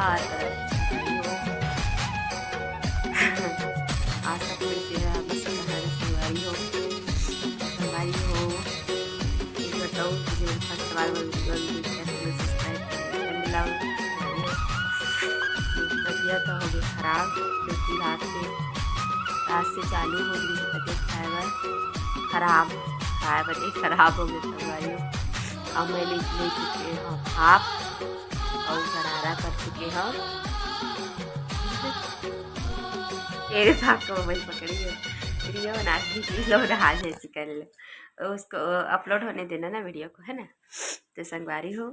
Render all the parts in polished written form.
नमस्कार भाइयों। आशा करते हैं आप सब संगवारी हो। एक बताऊँ कि जो फर्स्ट बार वो वीडियो चैनल सब्सक्राइब करके मिलाओ तबीयत हो गई खराब, क्योंकि रात से चालू हो गई तबीयत खाए बजे खराब हो गई संगवारी हो। अब मैं ले चुके हैं आप और गरारा कर चुके हैं। तेरे भाग को मोबाइल पकड़ी है वीडियो बनाने की लो रहा जैसी कर लो, उसको अपलोड होने देना ना वीडियो को, है ना। तो संगवारी हो,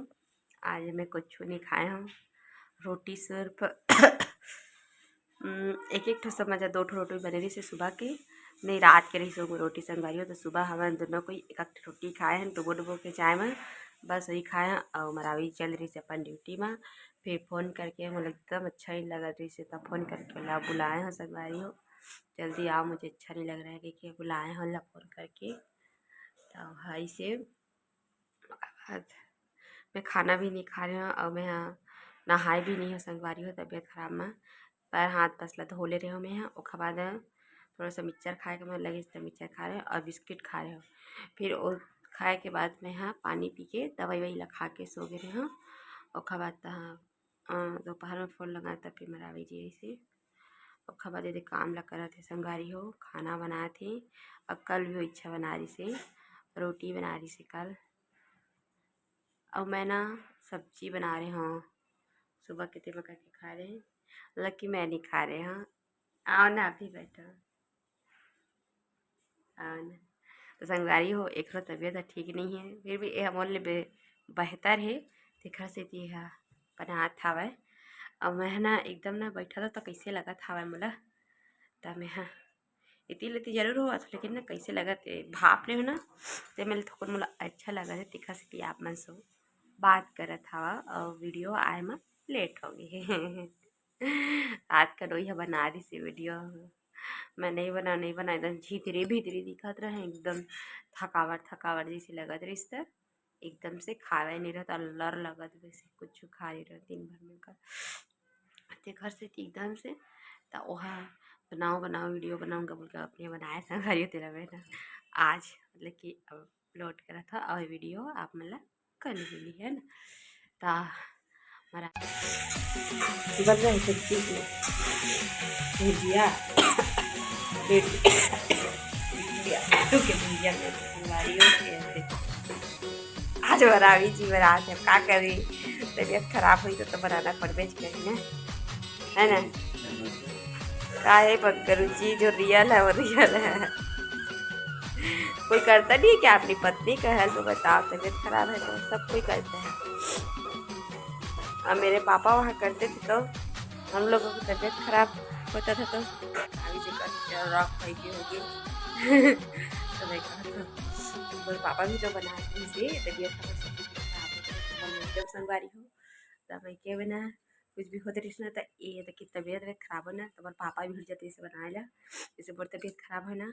आज मैं कुछ नहीं खाया हूँ, रोटी सिर्फ एक एक ठो समझा 2 ठो रोटी बने रही से सुबह के, नहीं रात के रही सो रोटी संगवारी हो। तो सुबह हमारे दोनों कोई एक रोटी खाए हैं डुबो डुबो के चाय में, बस वही खाए हैं। और मरावी चल रही से अपन ड्यूटी में, फिर फ़ोन करके मुझे एकदम अच्छा नहीं लगा रही से, तब फ़ोन करके ला बुलाए हैं संगवारी हो, जल्दी आओ, मुझे अच्छा नहीं लग रहा है कि बुलाए हैं ला फ़ोन करके। तो भाई से मैं खाना भी नहीं खा रही हूँ और मैं नहाए भी नहीं हूँ संगवारी हो, तबीयत खराब में पैर हाथ तसला धो ले रहे हो। मैं उसके बाद थोड़ा सा मिक्सचर खाए के मैं लगे तो मिक्सचर खा रहे हो और बिस्किट खा रहे हो। फिर वो खाए के बाद मैं पानी पी के दवाई वही खा के सो गए रहे हूँ। उसके बाद दोपहर में फ़ोन लगाया तब फिर मरावी जी से उसके बाद यदि काम लग रहा थे संगवारी हो, खाना बनाए थे। और कल भी इच्छा बना रही से रोटी बना रही से कल, और मैं सब्जी बना रहे हूँ। सुबह कितने में करके खा रहे हैं, लकी मैं नहीं खा रहे हैं। आओ ना अभी बैठो, आओ ना। तो संगवारी हो, एक तो तबीयत ठीक नहीं है, फिर भी यह मोल बेहतर है देखा से बनात था। और मैं एकदम बैठा था तो कैसे लगा था मोला, तो मैं इतनी लेती जरूर हो, लेकिन कैसे लगा थे भाप ने हो ना, तो मेरे थोड़ा मोला अच्छा लगा था तीखा से आप मन सो बात करा था। और वीडियो आए में लेट हो गई रात का रोई बना रही से वीडियो, मैं नहीं बना एकदम भीतरी दिखत रहे, एकदम थकावट जैसी लगत रही था, एकदम से खावे नहीं रहता, अल्लर लगत वैसे कुछ खा नहीं रहा दिन भर में कर घर से एकदम से। तो वहाँ बनाओ वीडियो बनाऊँगा बोल के अपने बनाए संगवारी तेरा बहन आज मतलब कि अपलोड करा था और वीडियो आप मतलब कर मिली है ना। तो हमारा बन रहा है सब्जी भुजिया आलू के भुजिया में संगवारी हो। आज मरावी जी बरात है, क्या करी, तबीयत खराब हुई तो बनाना पड़बे कहीं ना, है ना। काहे बकरू जी, जो रियल है वो रियल है, कोई करता नहीं है क्या अपनी पत्नी का है तो बताओ, तबीयत खराब है तो सब कोई करता है। और मेरे पापा वहाँ करते थे तो हम लोगों की तबीयत खराब होता था तो अभी से रॉक होगी तो मैं कहा तो मेरे पापा भी तो बनाते से तबीयत खराब जब संगवारी हो, तब मैं के बना कुछ भी होते रही ना, तो ये कि तबीयत खराब हो ना तो मोर पापा भी जाते इसे बनाए ला, जैसे मोर तबीयत खराब है ना,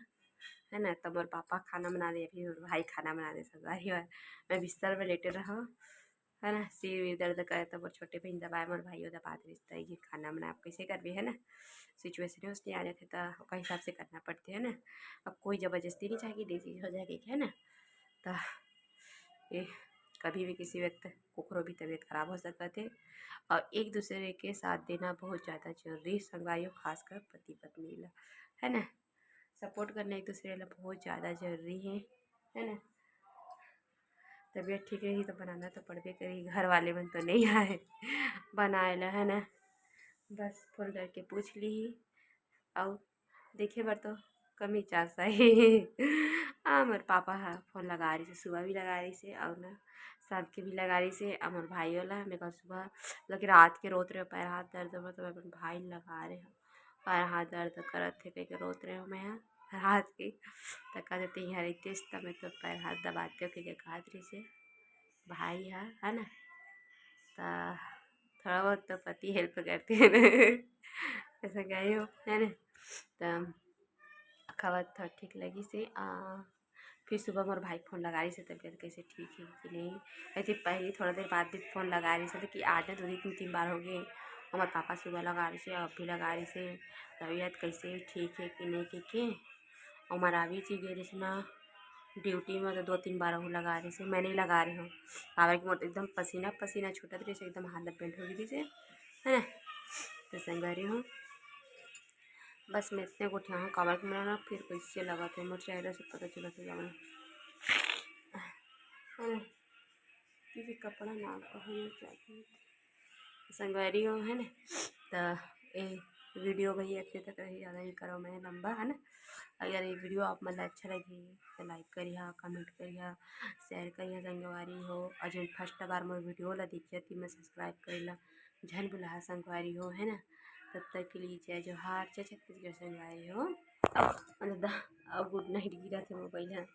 है ना, तो मोर पापा खाना बना दे, फिर मोर भाई खाना बना दे संगवारी हो। मैं बिस्तर में लेटे रहो, है ना, सिर दर्द करे तो मोर छोटे बहन दबाए, मोर भाई दबाते रिश्ता ये खाना बना आप कैसे कर भी, है ना। सिचुएशन उसने आ जाते तो उसका हिसाब से करना पड़ते है ना। अब कोई ज़बरदस्ती नहीं चाहिए डिजीज हो जाएगी, है ना। तो ये कभी भी किसी व्यक्ति कुकरो भी तबीयत खराब हो सकता थे, और एक दूसरे के साथ देना बहुत ज़्यादा जरूरी संगवारी, खासकर पति पत्नी ला, है ना। सपोर्ट करना एक दूसरे ला बहुत ज़्यादा जरूरी है ना। तबीयत ठीक रही तो बनाना तो पड़बे करी, घर वाले मन तो नहीं आए बनाए ला, है ना। बस फोन करके पूछ ली और देखे बार तो कमी चांस है मोर पापा फ़ोन लगा रही से, सुबह भी लगा रही से और ना शाम के भी लगा रही से। और मोर भाई वाला मेरे को सुबह लगे रात के रोत रहे हो पैर हाथ दर्द हो, तो मैं अपन भाई लगा रहे हो पैर हाथ दर्द करत थे कहीं रोत रहे हो मैं रात के, तो कह देते यहाँ रहते तब मैं तो पैर हाथ दबाते हो कि कहा रही से भाई है ना। तो थोड़ा बहुत तो पति हेल्प करते हैं ऐसा गए हो, है ना। तो खबर थोड़ा ठीक लगी से फिर सुबह मोर भाई फ़ोन लगा रही से तबीयत कैसे ठीक है कि नहीं, ऐसे पहले थोड़ा देर बाद भी फ़ोन लगा रही से कि आज ना 2 दिन 3 बार हो गए हमारे पापा सुबह लगा रही से, अब भी लगा रही से तबीयत कैसे ठीक है कि नहीं के। और रावी जी गई रही ना ड्यूटी में, तो 2-3 बार वो लगा रही से, मैं नहीं लगा रही हूँ। पावर की मोट एकदम पसीना पसीना छूटत रही से, एकदम हालत पेंट हो गई थी, है ना। तो संग हूँ बस मैं इतने को उठा हूँ काबर के मेरा फिर कैसे लगा थे मोर चेहरे से पता चला था जाना किसी कपड़ा ना चाहिए संगवारी हो, है ना। तो ये वीडियो भाई इतने तक रही, ज़्यादा नहीं करो मैं लंबा, है ना। अगर ये वीडियो आप मतलब अच्छा लगी तो लाइक करिए, कमेंट करिए, शेयर करिए। संगवारी हो और जो फर्स्ट बार मोर वीडियो ला देखिए थी मैं सब्सक्राइब करेला झन बुला संगवारी हो, है ना। तब तक के लिए जय जोहार, जय छत्तीसगढ़ संगवारी हो। अब गुड नाइट गिरा थे मोबाइल है।